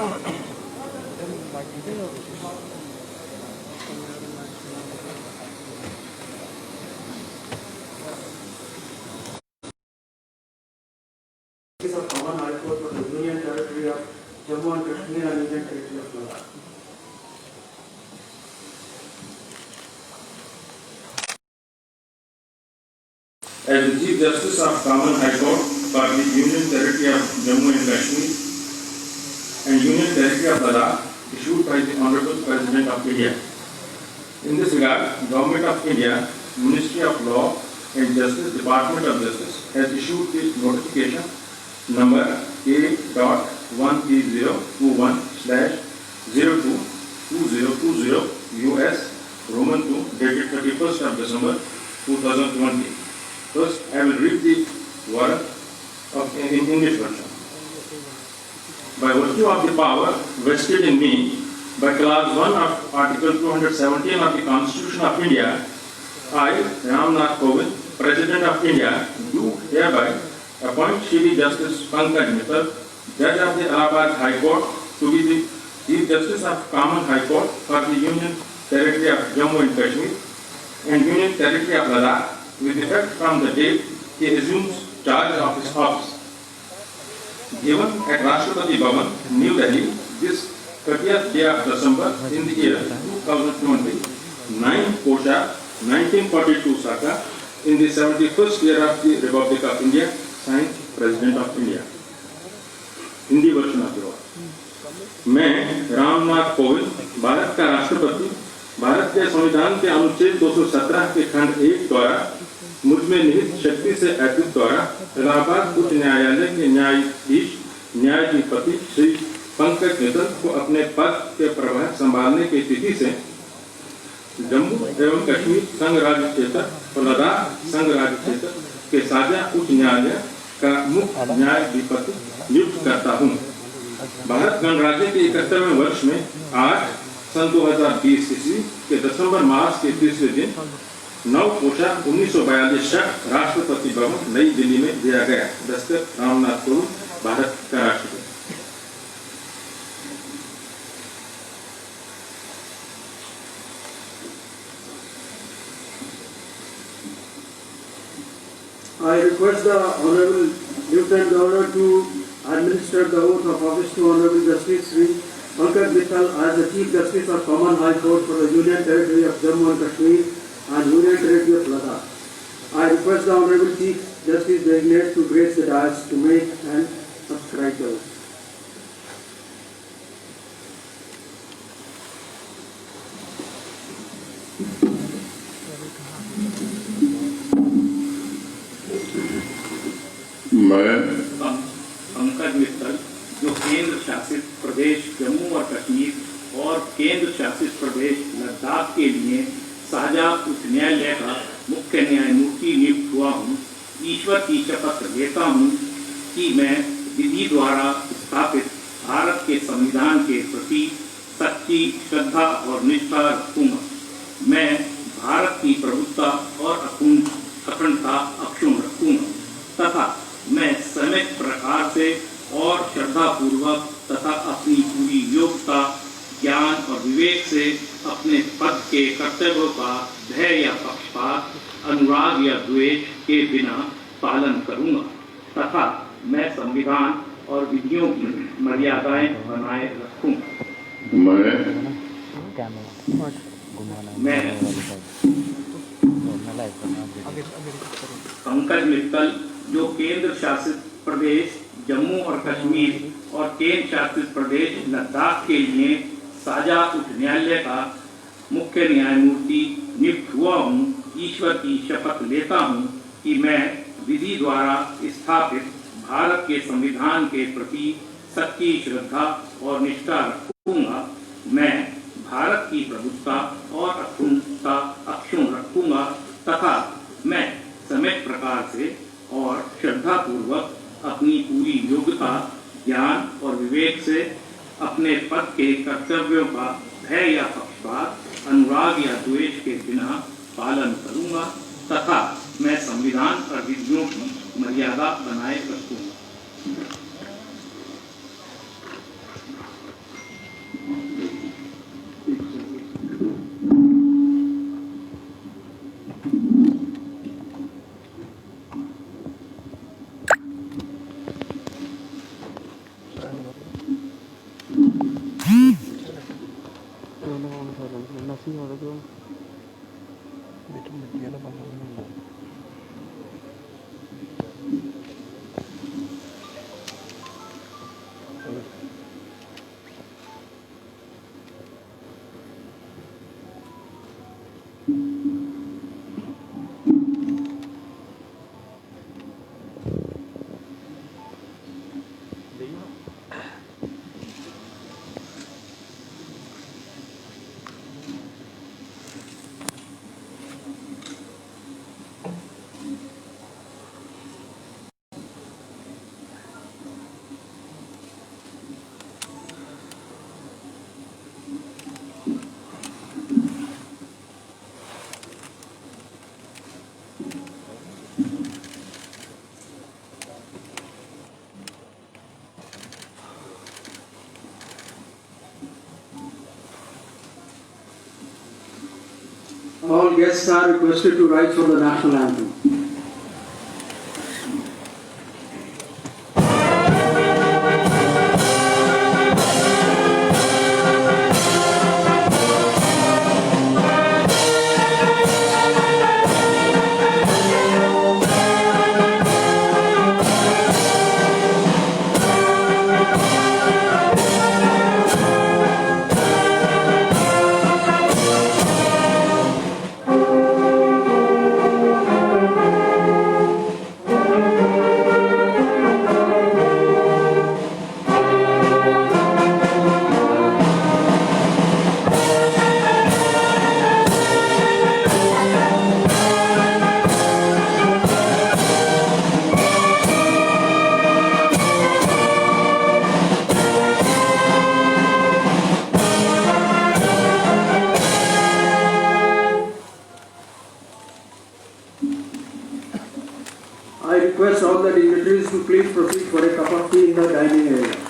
of Common High Court for the Union Territory of Jammu and Kashmir and Union Territory of Ladakh. As the Chief Justice of Common High Court for the Union Territory of Jammu and Kashmir and Union Territory of Ladakh, issued by the Honorable President of India. In this regard, Government of India, Ministry of Law and Justice, Department of Justice has issued the notification number A.1021/02/2020 US Roman 2 dated 31st of December 2020. First, I will read the word in English version. By virtue of the power vested in me by Clause 1 of Article 217 of the Constitution of India, I, Ramnath Kovind, President of India, do hereby appoint Shri Justice Pankaj Mittal, Judge of the Allahabad High Court, to be the Chief Justice of Common High Court for the Union Territory of Jammu and Kashmir and Union Territory of Ladakh, with effect from the date he assumes charge of his office. Given at Rashtrapati Bhavan, New Delhi, this 30th day of December in the year 2020, 9 Kosha 1942 Saka, in the 71st year of the Republic of India, signed President of India. Hindi version of the word. मैं रामनाथ कोविंद, भारत का राष्ट्रपति, भारत के संविधान के अनुच्छेद 217 के खंड 1 द्वारा मुझ में निहित शक्ति से अर्पित द्वारा इलाहाबाद उच्च न्यायालय के न्यायाधीश न्यायाधिपति श्री पंकज मित्तल को अपने पद के प्रभार संभालने की तिथि से जम्मू एवं कश्मीर संघ राज्य क्षेत्र और लद्दाख संघ राज्य क्षेत्र के साझा उच्च न्यायालय का मुख्य न्यायाधिपति नियुक्त करता हूँ। भारत गणराज्य के 71वें वर्ष में आज सन 2020 ईस्वी के दिसंबर मास के तीसरे दिन 9 कोशा 1942 राष्ट्रपति भवन नई दिल्ली में दिया गया। दस्तखत रामनाथ कोविंद, भारत का राष्ट्रपति। I request the Honorable Lieutenant Governor to administer the oath of office to Honorable Justice Sri Pankaj Mittal as the Chief Justice of Common High Court for the Union Territory of Jammu and Kashmir and Union Territory of Ladakh. I request the Honorable Chief Justice Designate to grace the dais to make and subscribe the oath. मैं पंकज मित्तल, जो केंद्र शासित प्रदेश जम्मू और कश्मीर और केंद्र शासित प्रदेश लद्दाख के लिए साझा उच्च न्यायालय का मुख्य न्यायमूर्ति नियुक्त हुआ हूँ, ईश्वर की शपथ लेता हूँ कि मैं विधि द्वारा स्थापित भारत के संविधान के प्रति सच्ची श्रद्धा और निष्ठा रखूँगा। मैं भारत की प्रभुत्ता और अखंडता अक्षुण्ण रखूँगा तथा मैं समित प्रकार से और श्रद्धापूर्वक तथा अपनी पूरी योग्यता, ज्ञान और विवेक से अपने पद के कर्तव्यों का भय या पक्षपात, अनुराग या द्वेष के बिना पालन करूंगा तथा मैं संविधान और विधियों की मर्यादाएं बनाए रखूंगा। मैं पंकज मित्तल, जो केंद्र शासित प्रदेश जम्मू और कश्मीर और केंद्र शासित प्रदेश लद्दाख के लिए साझा उच्च न्यायालय का मुख्य न्यायमूर्ति नियुक्त हुआ हूँ, ईश्वर की शपथ लेता हूँ कि मैं विधि द्वारा स्थापित भारत के संविधान के प्रति सच्ची श्रद्धा और निष्ठा रखूंगा। मैं भारत की प्रभुत्ता और अखंडता अक्षुण्ण रखूंगा तथा मैं समित प्रकार से और श्रद्धापूर्वक अपनी पूरी योग्यता, ज्ञान और विवेक से अपने पद के कर्तव्यों का भय या पक्षपात, अनुराग या द्वेष के बिना पालन करूंगा तथा मैं संविधान और विधियों की मर्यादा बनाए रखूंगा। All guests are requested to rise for the national anthem. I request all the dignitaries to please proceed for a cup of tea in the dining area.